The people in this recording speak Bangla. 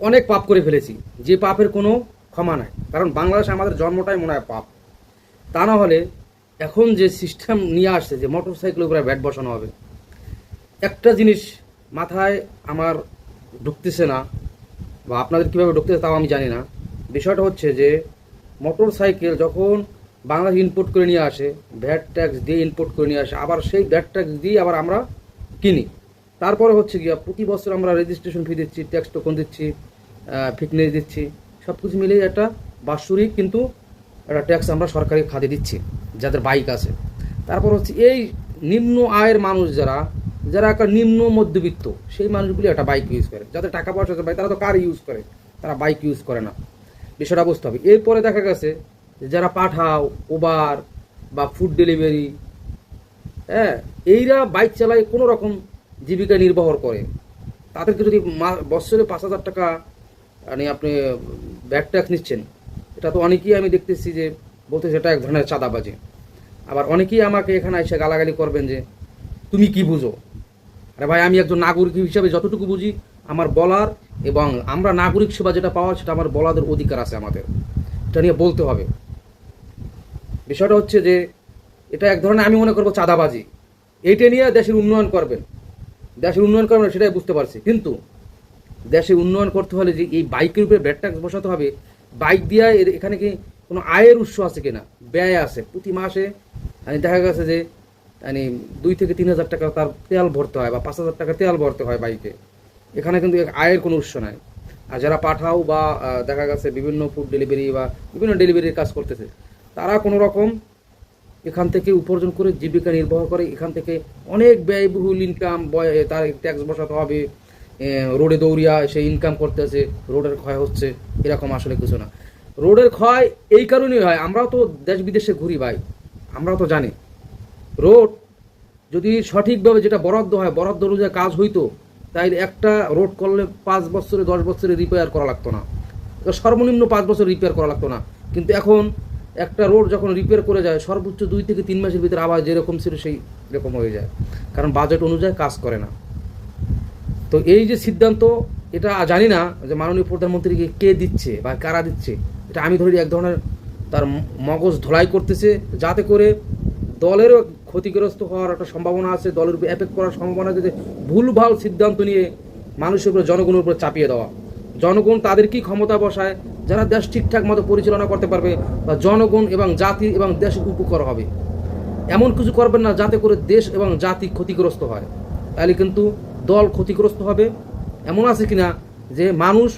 অনেক পাপ করে ফেলেছি, যে পাপের কোনো ক্ষমা নাই। কারণ বাংলাদেশে আমাদের জন্মটাই মনে হয় পাপ। তা না হলে এখন যে সিস্টেম নিয়ে আসছে যে মোটর সাইকেলের উপরে ভ্যাট বসানো হবে, একটা জিনিস মাথায় আমার ঢুকতেছে না, বা আপনাদের কীভাবে ঢুকতেছে তাও আমি জানি না। বিষয়টা হচ্ছে যে মোটর সাইকেল যখন বাংলাদেশ ইম্পোর্ট করে নিয়ে আসে, ভ্যাট ট্যাক্স দিয়ে ইম্পোর্ট করে নিয়ে আসে, আবার সেই ভ্যাট ট্যাক্স দিয়ে আবার আমরা কিনি। তারপরে হচ্ছে গিয়া প্রতি বছর আমরা রেজিস্ট্রেশন ফি দিচ্ছি, ট্যাক্স টোকন দিচ্ছি, ফিটনেস দিচ্ছি, সব কিছু মিলিয়ে একটা বাৎসরিক কিন্তু একটা ট্যাক্স আমরা সরকারি খাতে দিচ্ছি যাদের বাইক আছে। তারপর হচ্ছে এই নিম্ন আয়ের মানুষ যারা যারা একটা নিম্ন মধ্যবিত্ত, সেই মানুষগুলি একটা বাইক ইউজ করে। যাদের টাকা পয়সা আছে ভাই, তারা তো কার ইউজ করে, তারা বাইক ইউজ করে না। বিষয়টা বুঝতে হবে। এরপরে দেখা গেছে যারা পাঠাও, উবার বা ফুড ডেলিভারি, হ্যাঁ, এইরা বাইক চালায় কোনো রকম জীবিকা নির্বাহ করে। তাদেরকে যদি বছরে 5,000 টাকা মানে আপনি ব্যাট ট্যাক্স নিচ্ছেন, এটা তো অনেকেই আমি দেখতেছি যে বলতে সেটা এক ধরনের চাঁদাবাজি। আবার অনেকেই আমাকে এখানে এসে গালাগালি করবেন যে তুমি কি বুঝো। আরে ভাই, আমি একজন নাগরিক হিসাবে যতটুকু বুঝি আমার বলার, এবং আমরা নাগরিক সেবা যেটা পাওয়া সেটা আমার বলাদের অধিকার আছে, আমাদের এটা নিয়ে বলতে হবে। বিষয়টা হচ্ছে যে এটা এক ধরনের আমি মনে করবো চাঁদাবাজি। এইটা নিয়ে দেশের উন্নয়ন করবেন, দেশের উন্নয়ন করবেন সেটাই বুঝতে পারছি, কিন্তু দেশের উন্নয়ন করতে হলে যে এই বাইকের উপরে ভ্যাট ট্যাক্স বসাতে হবে, বাইক দিয়ে এখানে কি কোনো আয়ের উৎস আছে কিনা, ব্যয় আছে প্রতি মাসে। দেখা গেছে যে 2 থেকে 3,000 টাকা তার তেল ভরতে হয়, বা 5,000 টাকা তেল ভরতে হয় বাইকে। এখানে কিন্তু আয়ের কোনো উৎস নাই। আর যারা পাঠাও বা দেখা গেছে বিভিন্ন ফুড ডেলিভারি বা বিভিন্ন ডেলিভারির কাজ করতেছে, তারা কোনো রকম এখান থেকে উপার্জন করে জীবিকা নির্বাহ করে। এখান থেকে অনেক ব্যয়বহুল ইনকাম, তার ট্যাক্স বসাতে হবে, রোডে দৌড়িয়া সেই ইনকাম করতেছে, রোডের ক্ষয় হচ্ছে, এরকম আসলে কিছু না। রোডের ক্ষয় এই কারণেই হয়, আমরাও তো দেশ বিদেশে ঘুরি ভাই, আমরাও তো জানি রোড যদি সঠিকভাবে যেটা বরাদ্দ হয়, বরাদ্দ অনুযায়ী কাজ হইতো, তাই একটা রোড করলে 5 বছরে 10 বছরে রিপেয়ার করা লাগতো না, সর্বনিম্ন 5 বছর রিপেয়ার করা লাগতো না। কিন্তু এখন একটা রোড যখন রিপেয়ার করে যায়, সর্বোচ্চ 2 থেকে 3 মাসের ভিতরে আবার যেরকম ছিল সেই রকম হয়ে যায়, কারণ বাজেট অনুযায়ী কাজ করে না। তো এই যে সিদ্ধান্ত, এটা জানি না যে মাননীয় প্রধানমন্ত্রীকে কে দিচ্ছে বা কারা দিচ্ছে। এটা আমি ধরি এক ধরনের তার মগজ ধোলাই করতেছে, যাতে করে দলেরও ক্ষতিগ্রস্ত হওয়ার একটা সম্ভাবনা আছে, দলের উপর এফেক্ট করার সম্ভাবনা আছে, যে ভুলভাল সিদ্ধান্ত নিয়ে মানুষের উপরে, জনগণের উপরে চাপিয়ে দেওয়া। জনগণ তাদেরকেই ক্ষমতা বসায় যারা দেশ ঠিকঠাক মতো পরিচালনা করতে পারবে, বা জনগণ এবং জাতি এবং দেশের উপকার হবে। এমন কিছু করবেন না যাতে করে দেশ এবং জাতি ক্ষতিগ্রস্ত হয়, তাহলে কিন্তু দল ক্ষতিগ্রস্ত হবে। এমন আছে কিনা যে মানুষ